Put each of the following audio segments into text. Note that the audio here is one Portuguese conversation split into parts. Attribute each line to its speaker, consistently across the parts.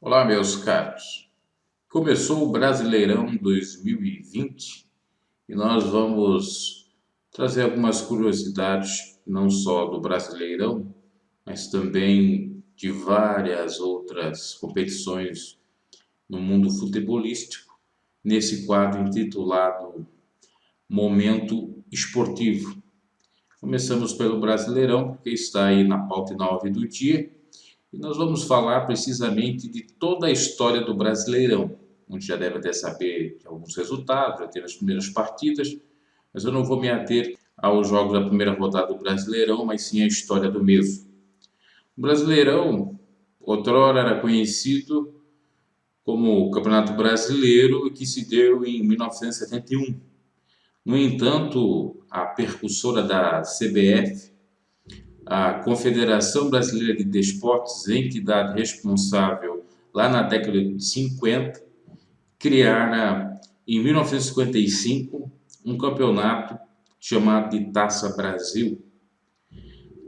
Speaker 1: Olá, meus caros. Começou o Brasileirão 2020 e nós vamos trazer algumas curiosidades, não só do Brasileirão, mas também de várias outras competições no mundo futebolístico, nesse quadro intitulado Momento Esportivo. Começamos pelo Brasileirão, porque está aí na pauta e na ordem do dia. E nós vamos falar precisamente de toda a história do Brasileirão, onde já deve até saber de alguns resultados, já teve as primeiras partidas, mas eu não vou me ater aos jogos da primeira rodada do Brasileirão, mas sim à história do mesmo. O Brasileirão, outrora era conhecido como o Campeonato Brasileiro, que se deu em 1971. No entanto, a percussora da CBF, a Confederação Brasileira de Desportos, entidade responsável lá na década de 50, criara em 1955 um campeonato chamado de Taça Brasil,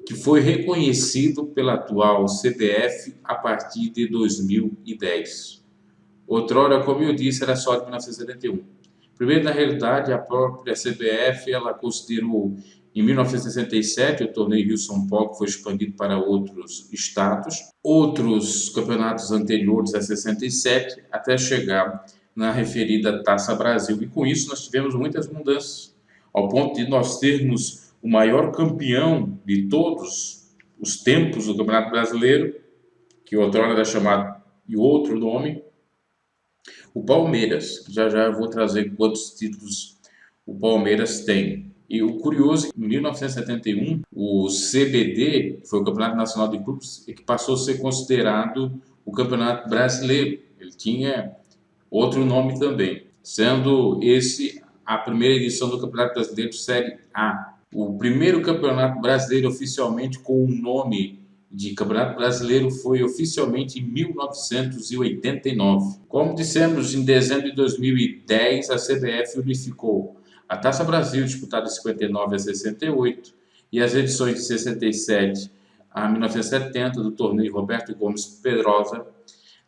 Speaker 1: que foi reconhecido pela atual CBF a partir de 2010. Outrora, como eu disse, era só de 1971. Primeiro, na realidade, a própria CBF ela considerou em 1967 o torneio Rio-São Paulo, que foi expandido para outros estados, outros campeonatos anteriores a 67, até chegar na referida Taça Brasil. E com isso nós tivemos muitas mudanças, ao ponto de nós termos o maior campeão de todos os tempos do Campeonato Brasileiro, que outrora era chamado de outro nome, o Palmeiras. Já já eu vou trazer quantos títulos o Palmeiras tem. E o curioso, em 1971, o CBD, que foi o Campeonato Nacional de Clubes, que passou a ser considerado o Campeonato Brasileiro. Ele tinha outro nome também, sendo esse a primeira edição do Campeonato Brasileiro Série A. O primeiro campeonato brasileiro oficialmente com o nome de Campeonato Brasileiro foi oficialmente em 1989. Como dissemos, em dezembro de 2010, a CBF unificou a Taça Brasil, disputada de 59 a 68, e as edições de 67 a 1970 do torneio Roberto Gomes Pedrosa,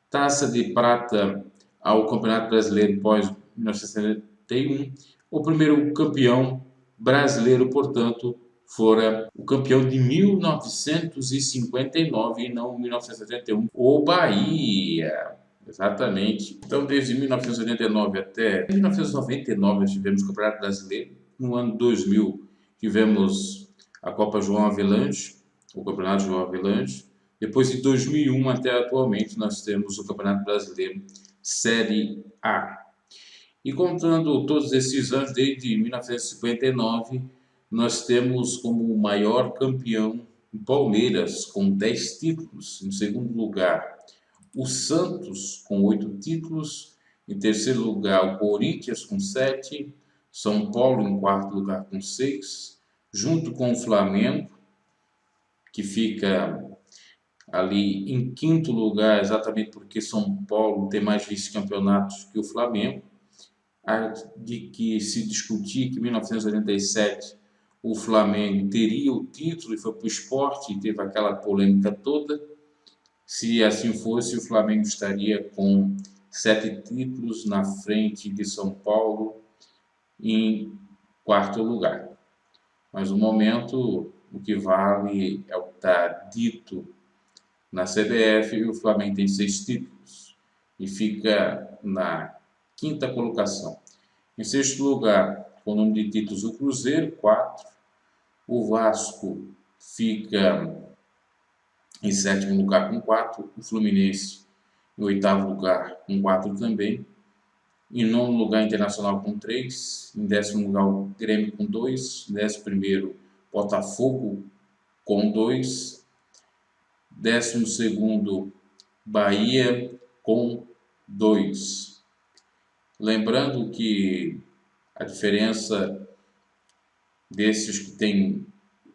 Speaker 1: Taça de Prata ao Campeonato Brasileiro pós 1971. O primeiro campeão brasileiro, portanto, fora o campeão de 1959 e não 1971, o Bahia. Exatamente. Então, desde 1989 até 1999, nós tivemos o Campeonato Brasileiro. No ano 2000, tivemos a Copa João Avelange, o Campeonato João Avelange. Depois de 2001 até atualmente, nós temos o Campeonato Brasileiro Série A. E contando todos esses anos, desde 1959, nós temos como o maior campeão o Palmeiras, com 10 títulos. Em segundo lugar, o Santos, com 8 títulos. Em terceiro lugar, o Corinthians, com 7. São Paulo, em quarto lugar, com 6. Junto com o Flamengo, que fica ali em quinto lugar, exatamente porque São Paulo tem mais vice-campeonatos que o Flamengo. Há de que se discutir que em 1987 o Flamengo teria o título e foi para o Sport e teve aquela polêmica toda. Se assim fosse, o Flamengo estaria com 7 títulos na frente de São Paulo em quarto lugar. Mas no momento o que vale é o que está dito na CBF, e o Flamengo tem 6 títulos e fica na quinta colocação. Em sexto lugar, com o número de títulos, o Cruzeiro, 4. O Vasco fica em sétimo lugar com 4. O Fluminense em oitavo lugar com 4 também. Em nono lugar, Internacional com 3. Em décimo lugar, o Grêmio com 2. Em décimo primeiro, Botafogo com 2. Décimo segundo, Bahia com 2. Lembrando que a diferença desses que tem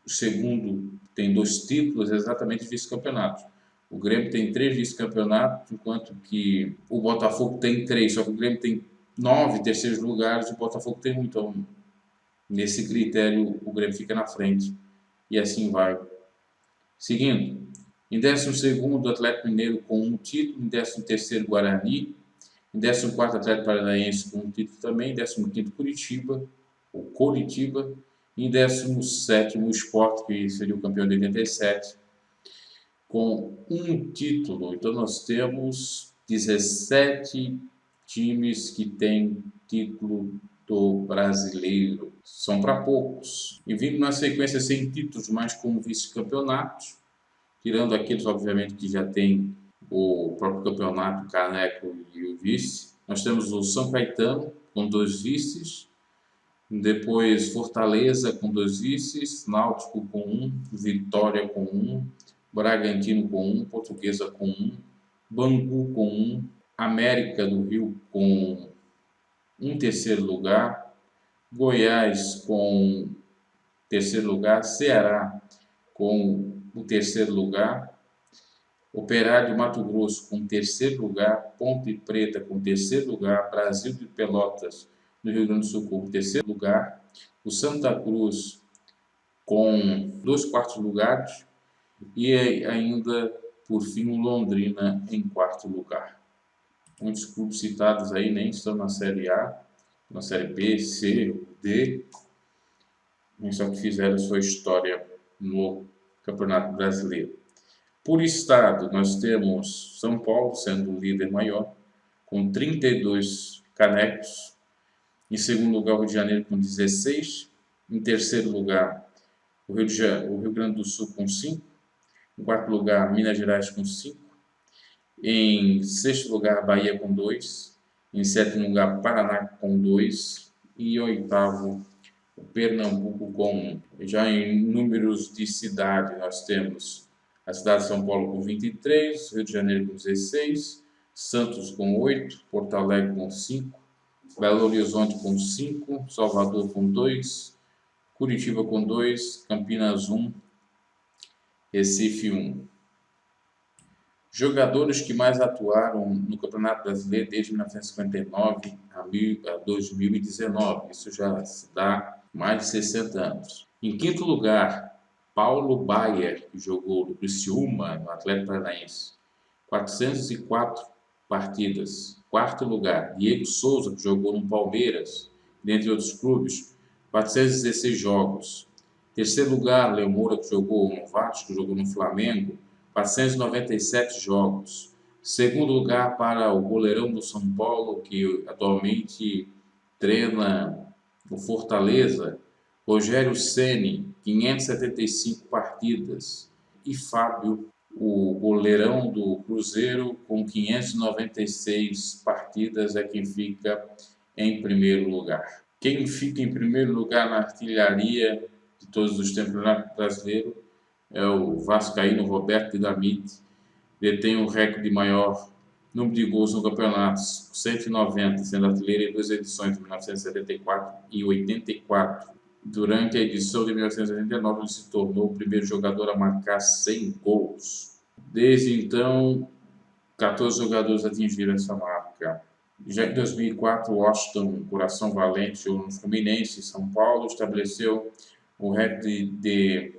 Speaker 1: o segundo tem 2 títulos é exatamente vice-campeonatos. O Grêmio tem 3 vice-campeonatos, enquanto que o Botafogo tem 3, só que o Grêmio tem 9 terceiros lugares e o Botafogo tem 1. Então, nesse critério, o Grêmio fica na frente. E assim vai. Seguindo, Em 12º, Atlético Mineiro com um título. Em 13º, Guarani. Em 14º, Atlético Paranaense com um título também. Em 15º, Curitiba, ou Coritiba. E em 17º, o Sport, que seria o campeão de 87, com um título. Então nós temos 17 times que têm título do brasileiro. São para poucos. E vindo na sequência sem títulos, mas com vice-campeonatos, tirando aqueles, obviamente, que já tem o próprio campeonato, o caneco e o vice. Nós temos o São Caetano, com 2 vices. Depois Fortaleza, com 2 vices. Náutico, com 1. Vitória, com 1. Bragantino, com 1. Portuguesa, com 1. Bangu, com 1. América do Rio, com um terceiro lugar. Goiás, com terceiro lugar. Ceará, com o terceiro lugar. Operário de Mato Grosso com terceiro lugar, Ponte Preta com terceiro lugar, Brasil de Pelotas no Rio Grande do Sul com terceiro lugar, o Santa Cruz com 2 quartos lugares e ainda, por fim, o Londrina em 4º lugar. Muitos clubes citados aí nem estão na Série A, na Série B, C, D, mas só que fizeram sua história no Campeonato Brasileiro. Por estado, nós temos São Paulo sendo o líder maior, com 32 canecos. Em segundo lugar, o Rio de Janeiro com 16. Em terceiro lugar, o Rio Grande do Sul com 5. Em quarto lugar, Minas Gerais com 5. Em sexto lugar, Bahia com 2. Em sétimo lugar, Paraná com 2. E oitavo, o Pernambuco com 1. Já em números de cidade, nós temos a cidade de São Paulo com 23, Rio de Janeiro com 16, Santos com 8, Porto Alegre com 5, Belo Horizonte com 5, Salvador com 2, Curitiba com 2, Campinas 1, Recife 1. Jogadores que mais atuaram no Campeonato Brasileiro desde 1959 a 2019. Isso já se dá mais de 60 anos. Em quinto lugar, Paulo Baier, que jogou no Criciúma, no Atlético Paranaense, 404 partidas. Quarto lugar, Diego Souza, que jogou no Palmeiras, dentre outros clubes, 416 jogos. Terceiro lugar, Léo Moura, que jogou no Vasco, que jogou no Flamengo, 497 jogos. Segundo lugar para o goleirão do São Paulo, que atualmente treina o Fortaleza, Rogério Ceni, 575 partidas. E Fábio, o goleirão do Cruzeiro, com 596 partidas, é quem fica em primeiro lugar. Quem fica em primeiro lugar na artilharia de todos os tempos do Campeonato Brasileiro é o vascaíno Roberto Dinamite. Detém o recorde de maior número de gols no campeonato, 190, sendo artilheiro em 2 edições, de 1974 e 84. Durante a edição de 1989, ele se tornou o primeiro jogador a marcar 100 gols. Desde então, 14 jogadores atingiram essa marca. Já em 2004, Washington Coração Valente jogou no Fluminense, São Paulo, estabeleceu o recorde de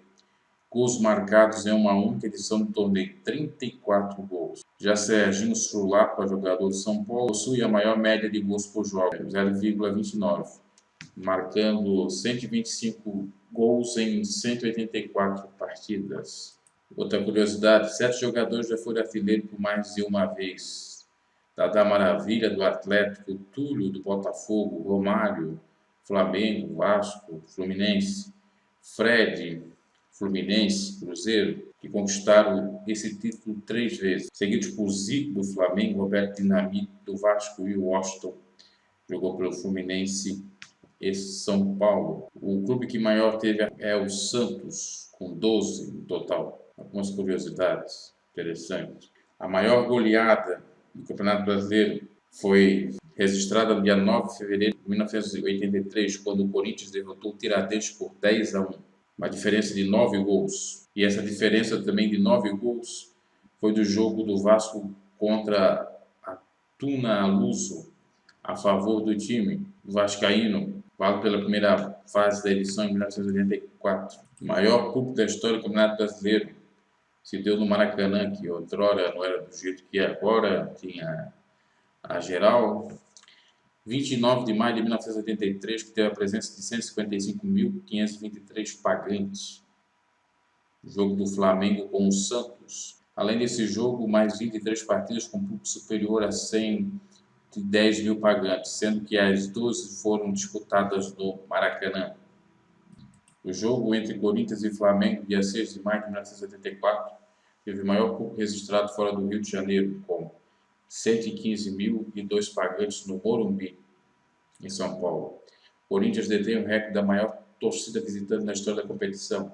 Speaker 1: gols marcados em uma única edição do torneio, 34 gols. Já Serginho Sulapa, jogador de São Paulo, possui a maior média de gols por jogo, 0,29, marcando 125 gols em 184 partidas. Outra curiosidade, 7 jogadores já foram artilheiros por mais de uma vez. Dadá Maravilha, do Atlético, Túlio, do Botafogo, Romário, Flamengo, Vasco, Fluminense, Fred, Fluminense, Cruzeiro, que conquistaram esse título 3 vezes, seguidos por Zico, do Flamengo, Roberto Dinamite, do Vasco e Washington, jogou pelo Fluminense e São Paulo. O clube que maior teve é o Santos, com 12 no total. Algumas curiosidades interessantes. A maior goleada do Campeonato Brasileiro foi registrada no dia 9 de fevereiro de 1983, quando o Corinthians derrotou o Tiradentes por 10-1. Uma diferença de 9 gols. E essa diferença também de 9 gols foi do jogo do Vasco contra a Tuna Luso, a favor do time vascaíno, válido pela primeira fase da edição em 1984. O maior público da história do Campeonato Brasileiro, se deu no Maracanã, que outrora não era do jeito que é agora, tinha a geral. 29 de maio de 1983, que teve a presença de 155.523 pagantes. Jogo do Flamengo com o Santos. Além desse jogo, mais 23 partidas com público superior a 110 mil pagantes, sendo que as 12 foram disputadas no Maracanã. O jogo entre Corinthians e Flamengo, dia 6 de maio de 1984, teve o maior público registrado fora do Rio de Janeiro, com 115.002 pagantes no Morumbi, em São Paulo. Corinthians detém o recorde da maior torcida visitante na história da competição.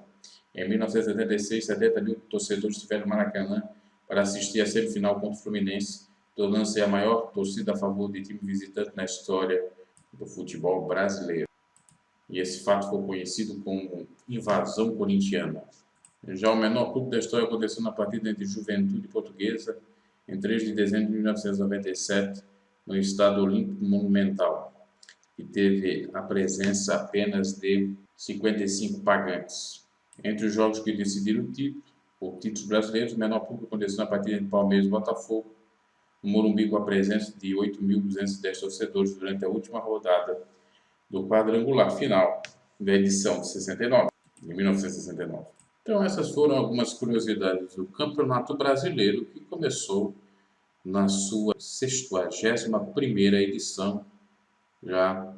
Speaker 1: Em 1976, 70 mil torcedores estiveram no Maracanã para assistir à semifinal contra o Fluminense, tornando-se a maior torcida a favor de time visitante na história do futebol brasileiro. E esse fato foi conhecido como invasão corintiana. Já o menor público da história aconteceu na partida entre Juventude Portuguesa, em 3 de dezembro de 1997, no Estádio Olímpico Monumental, que teve a presença apenas de 55 pagantes. Entre os jogos que decidiram o título, por títulos brasileiros, o menor público aconteceu na partida entre Palmeiras e Botafogo, no Morumbi, com a presença de 8.210 torcedores durante a última rodada do quadrangular final da edição de 1969. Então essas foram algumas curiosidades do Campeonato Brasileiro, que começou na sua 61ª edição. Já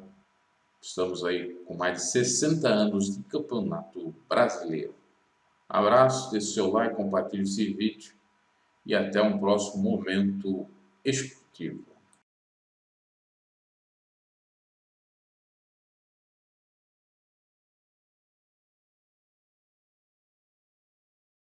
Speaker 1: estamos aí com mais de 60 anos de Campeonato Brasileiro. Abraço, deixe seu like, compartilhe esse vídeo e até um próximo momento esportivo.